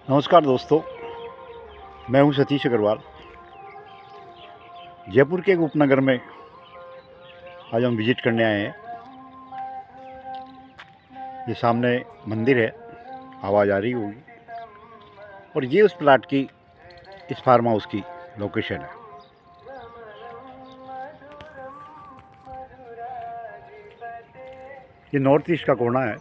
नमस्कार दोस्तों, मैं हूं सतीश अग्रवाल। जयपुर के एक उपनगर में आज हम विज़िट करने आए हैं। ये सामने मंदिर है, आवाज़ आ रही होगी, और ये उस प्लाट की, इस फार्म हाउस की लोकेशन है। ये नॉर्थ ईस्ट का कोना है,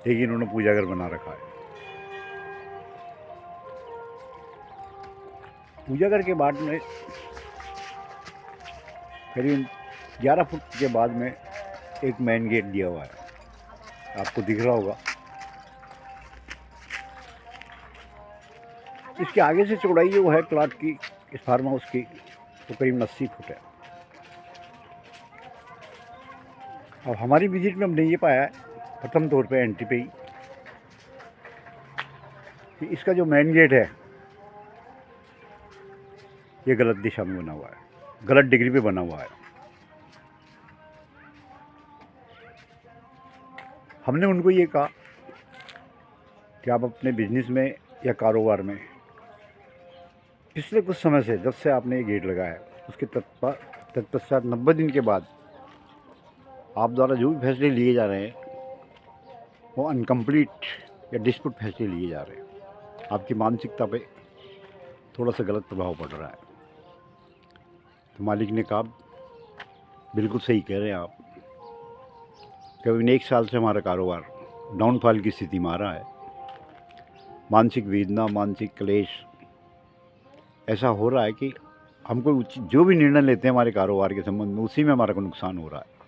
एक इन्होंने पूजा घर बना रखा है। पूजा घर के बाद में करीब 11 फुट के बाद में एक मेन गेट दिया हुआ है, आपको दिख रहा होगा। इसके आगे से चौड़ाई जो है प्लाट की, इस फार्म हाउस की, तो करीब 80 फुट है। अब हमारी विजिट में हमने ये पाया है, प्रथम तौर पे एंट्री पे ही, कि इसका जो मेन गेट है ये गलत दिशा में बना हुआ है, गलत डिग्री पे बना हुआ है। हमने उनको ये कहा कि आप अपने बिजनेस में या कारोबार में पिछले कुछ समय से, जब से आपने ये गेट लगाया है, उसके तत्पश्चात 90 दिन के बाद आप द्वारा जो भी फैसले लिए जा रहे हैं वो अनकम्प्लीट या डिस्प्यूट फैसले लिए जा रहे हैं। आपकी मानसिकता पे थोड़ा सा गलत प्रभाव पड़ रहा है। तो मालिक ने कहा, बिल्कुल सही कह रहे हैं आप, करीब 1 साल से हमारा कारोबार डाउनफॉल की स्थिति में आ रहा है। मानसिक वेदना, मानसिक क्लेश ऐसा हो रहा है कि हमको जो भी निर्णय लेते हैं हमारे कारोबार के संबंध में, उसी में हमारा को नुकसान हो रहा है।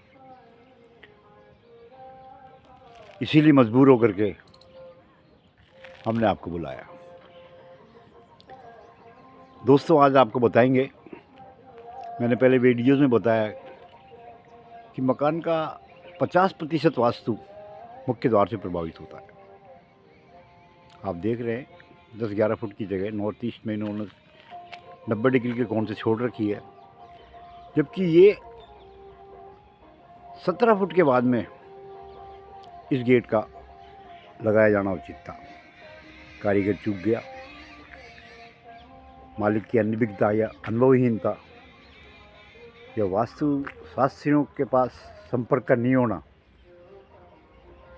इसीलिए मजबूर होकर के हमने आपको बुलाया। दोस्तों, आज आपको बताएंगे, मैंने पहले वीडियोज़ में बताया कि मकान का 50% वास्तु मुख्य द्वार से प्रभावित होता है। आप देख रहे हैं 10-11 फुट की जगह नॉर्थ ईस्ट में इन्होंने 90 डिग्री के कोण से छोड़ रखी है, जबकि ये 17 फुट के बाद में इस गेट का लगाया जाना उचित था। कारीगर चूक गया, मालिक की अनभिज्ञता या अनुभवहीनता या वास्तु शास्त्रियों के पास संपर्क का नहीं होना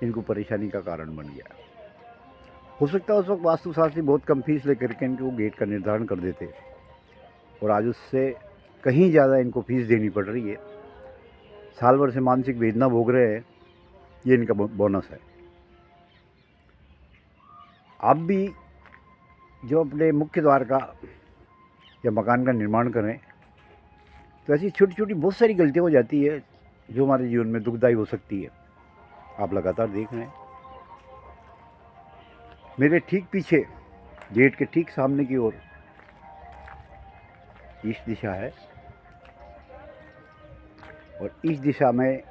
इनको परेशानी का कारण बन गया। हो सकता है उस वक्त वास्तुशास्त्री बहुत कम फीस लेकर के इनको गेट का निर्धारण कर देते, और आज उससे कहीं ज़्यादा इनको फीस देनी पड़ रही है। साल भर से मानसिक वेदना भोग रहे हैं, ये इनका बोनस है। आप भी जो अपने मुख्य द्वार का या मकान का निर्माण करें, तो ऐसी छोटी छोटी बहुत सारी गलतियाँ हो जाती है जो हमारे जीवन में दुखदायी हो सकती है। आप लगातार देख रहे हैं, मेरे ठीक पीछे गेट के ठीक सामने की ओर ईस्ट दिशा है, और इस दिशा में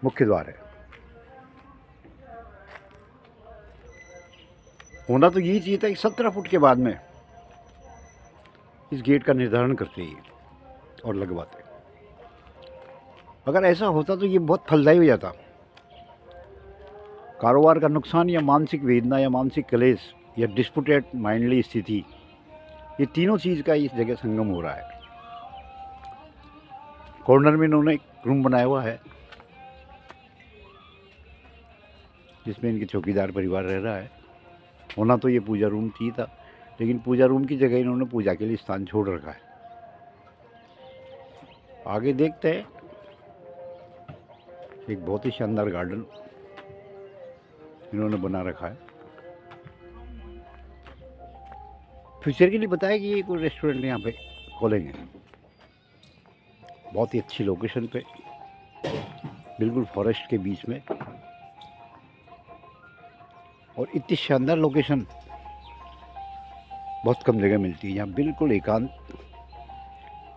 मुख्य द्वार है। होना तो यही चाहिए था कि 17 फुट के बाद में इस गेट का निर्धारण करते ही और लगवाते। अगर ऐसा होता तो ये बहुत फलदायी हो जाता। कारोबार का नुकसान या मानसिक वेदना या मानसिक क्लेश या डिस्प्यूटेड माइंडली स्थिति, ये तीनों चीज़ का इस जगह संगम हो रहा है। कॉर्नर में इन्होंने एक रूम बनाया हुआ है जिसमें इनके चौकीदार परिवार रह रहा है। होना तो ये पूजा रूम चाहिए था, लेकिन पूजा रूम की जगह इन्होंने पूजा के लिए स्थान छोड़ रखा है। आगे देखते हैं, एक बहुत ही शानदार गार्डन इन्होंने बना रखा है। फ्यूचर के लिए बताया कि ये कोई रेस्टोरेंट यहाँ पे खोलेंगे, बहुत ही अच्छी लोकेशन पे, बिल्कुल फॉरेस्ट के बीच में, और इतनी शानदार लोकेशन बहुत कम जगह मिलती है। यहाँ बिल्कुल एकांत,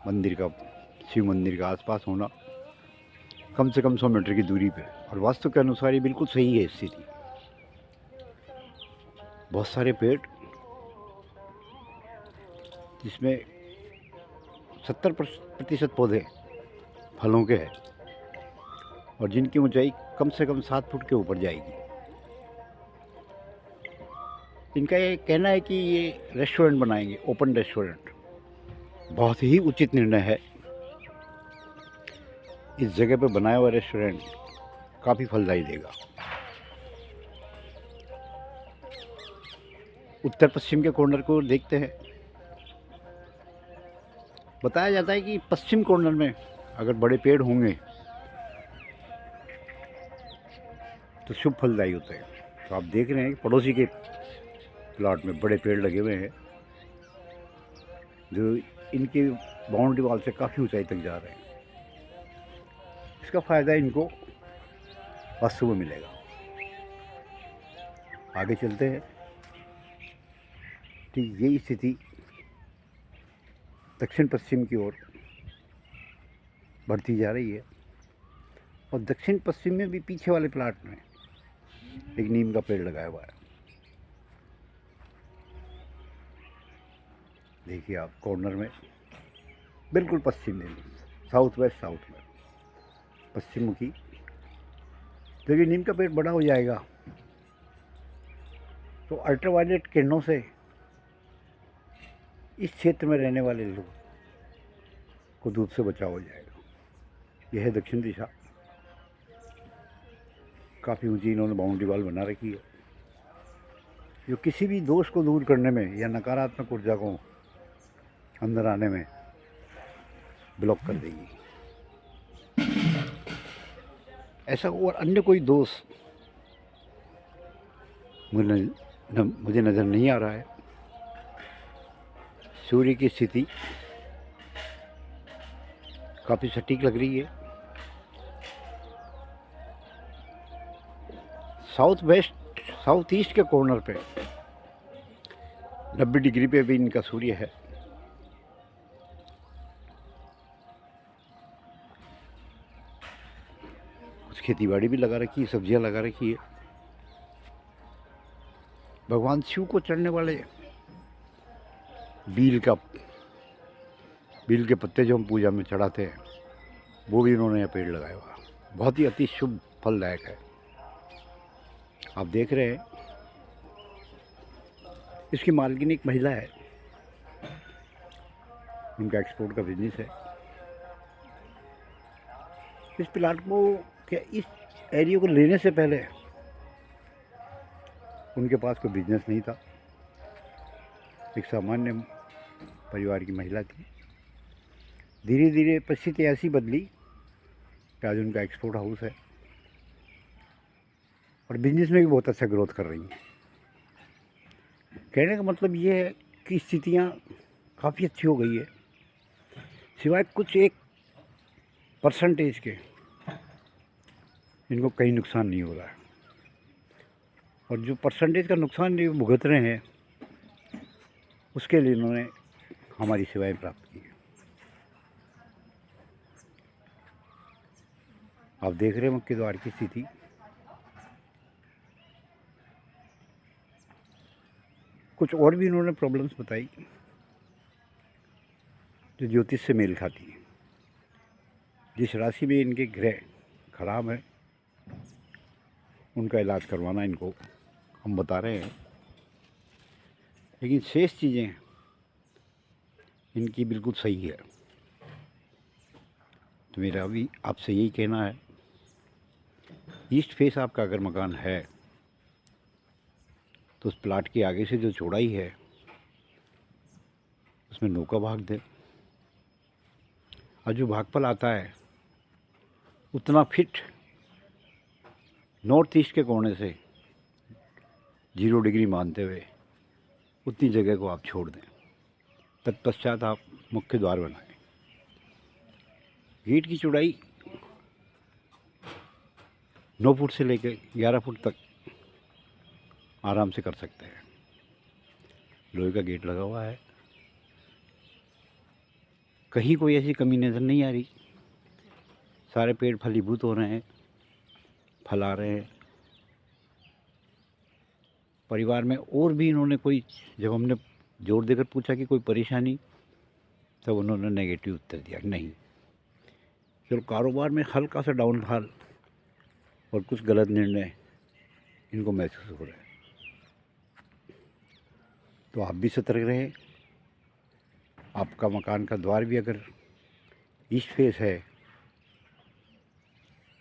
मंदिर का, शिव मंदिर का आसपास होना, कम से कम 100 मीटर की दूरी पे, और वास्तु के अनुसार ये बिल्कुल सही है स्थिति। बहुत सारे पेड़, जिसमें 70% पौधे फलों के हैं, और जिनकी ऊंचाई कम से कम 7 फुट के ऊपर जाएगी। इनका ये कहना है कि ये रेस्टोरेंट बनाएंगे, ओपन रेस्टोरेंट। बहुत ही उचित निर्णय है। इस जगह पे बनाया हुआ रेस्टोरेंट काफ़ी फलदायी देगा। उत्तर पश्चिम के कॉर्नर को देखते हैं। बताया जाता है कि पश्चिम कॉर्नर में अगर बड़े पेड़ होंगे तो शुभ फलदायी होते हैं। तो आप देख रहे हैं कि पड़ोसी के प्लॉट में बड़े पेड़ लगे हुए हैं जो इनकी बाउंड्री वाल से काफ़ी ऊंचाई तक जा रहे हैं। इसका फ़ायदा इनको वास्तव में मिलेगा। आगे चलते हैं। तो यही स्थिति दक्षिण पश्चिम की ओर बढ़ती जा रही है और दक्षिण पश्चिम में भी पीछे वाले प्लाट में एक नीम का पेड़ लगाया हुआ है। देखिए आप कॉर्नर में बिल्कुल पश्चिम में, साउथ में पश्चिम मुखी। जब ये नीम का पेड़ बड़ा हो जाएगा तो अल्ट्रावायलेट किरणों से इस क्षेत्र में रहने वाले लोग को धूप से बचाव हो जाएगा। यह है दक्षिण दिशा। काफ़ी ऊंची इन्होंने बाउंड्री वॉल बना रखी है जो किसी भी दोष को दूर करने में या नकारात्मक ऊर्जा को अंदर आने में ब्लॉक कर देगी। ऐसा और अन्य कोई दोष मुझे नज़र नहीं आ रहा है। सूर्य की स्थिति काफ़ी सटीक लग रही है। साउथ ईस्ट के कॉर्नर पे 90 डिग्री पे भी इनका सूर्य है। कुछ खेतीबाड़ी भी लगा रखी है, सब्जियां लगा रखी है। भगवान शिव को चढ़ने वाले बील के पत्ते जो हम पूजा में चढ़ाते हैं वो भी इन्होंने यहाँ पेड़ लगाया हुआ। बहुत ही अति शुभ फलदायक है। आप देख रहे हैं इसकी मालकिन एक महिला है। उनका एक्सपोर्ट का बिजनेस है। इस प्लाट को इस एरिया को लेने से पहले उनके पास कोई बिजनेस नहीं था। एक सामान्य परिवार की महिला थी। धीरे धीरे परिस्थिति ऐसी बदली कि आज उनका एक्सपोर्ट हाउस है और बिजनेस में भी बहुत अच्छा ग्रोथ कर रही हैं। कहने का मतलब ये है कि स्थितियाँ काफ़ी अच्छी हो गई है, सिवाय कुछ 1% के इनको कहीं नुकसान नहीं हो रहा है। और जो परसेंटेज का नुकसान जो भुगत रहे हैं उसके लिए इन्होंने हमारी सेवाएं प्राप्त की है। आप देख रहे हैं मुख्य द्वार की स्थिति। कुछ और भी इन्होंने प्रॉब्लम्स बताई जो ज्योतिष से मेल खाती है। जिस राशि में इनके ग्रह खराब है उनका इलाज करवाना इनको हम बता रहे हैं। लेकिन शेष चीज़ें इनकी बिल्कुल सही है। तो मेरा भी आपसे यही कहना है, ईस्ट फेस आपका अगर मकान है तो उस प्लाट के आगे से जो चौड़ाई है उसमें नौका भाग दें और जो भागफल आता है उतना फिट नॉर्थ ईस्ट के कोने से 0 डिग्री मानते हुए उतनी जगह को आप छोड़ दें। तत्पश्चात आप मुख्य द्वार बनाएं। गेट की चौड़ाई 9 फुट से लेकर 11 फुट तक आराम से कर सकते हैं। लोहे का गेट लगा हुआ है। कहीं कोई ऐसी कमी नज़र नहीं आ रही। सारे पेड़ फलीभूत हो रहे हैं, फल आ रहे हैं। परिवार में और भी इन्होंने कोई, जब हमने जोर देकर पूछा कि कोई परेशानी, तब उन्होंने नेगेटिव उत्तर दिया, नहीं। केवल कारोबार में हल्का सा डाउनफॉल और कुछ गलत निर्णय इनको महसूस हो रहा है। तो आप भी सतर्क रहें। आपका मकान का द्वार भी अगर ईस्ट फेस है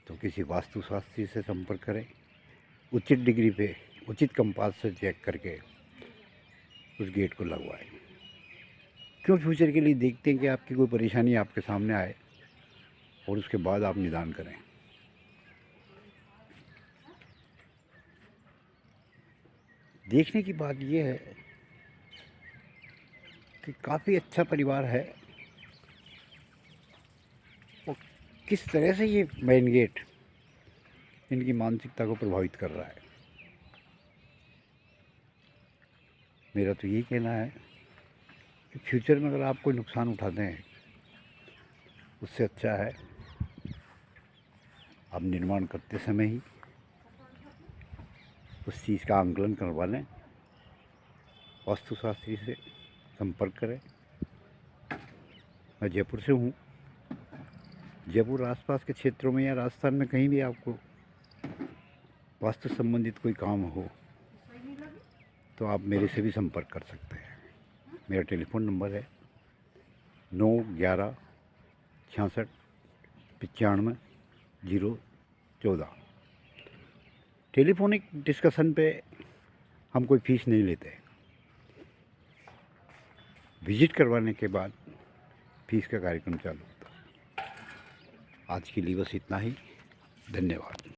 तो किसी वास्तुशास्त्री से संपर्क करें। उचित डिग्री पे उचित कंपास से चेक करके उस गेट को लगवाएं। क्यों? फ्यूचर के लिए देखते हैं कि आपकी कोई परेशानी आपके सामने आए और उसके बाद आप निदान करें। देखने की बात यह है कि काफ़ी अच्छा परिवार है और किस तरह से ये मेन गेट इनकी मानसिकता को प्रभावित कर रहा है। मेरा तो यही कहना है कि फ्यूचर में अगर आप कोई नुकसान उठाते हैं उससे अच्छा है आप निर्माण करते समय ही उस चीज़ का आंकलन करवा लें, वास्तुशास्त्री से संपर्क करें। मैं जयपुर से हूँ। जयपुर आसपास के क्षेत्रों में या राजस्थान में कहीं भी आपको वास्तु संबंधित कोई काम हो तो आप मेरे से भी संपर्क कर सकते हैं। मेरा टेलीफ़ोन नंबर है 916665 014। टेलीफोनिक डिस्कशन पे हम कोई फ़ीस नहीं लेते। विज़िट करवाने के बाद फ़ीस का कार्यक्रम चालू होता है। आज के लिए बस इतना ही। धन्यवाद।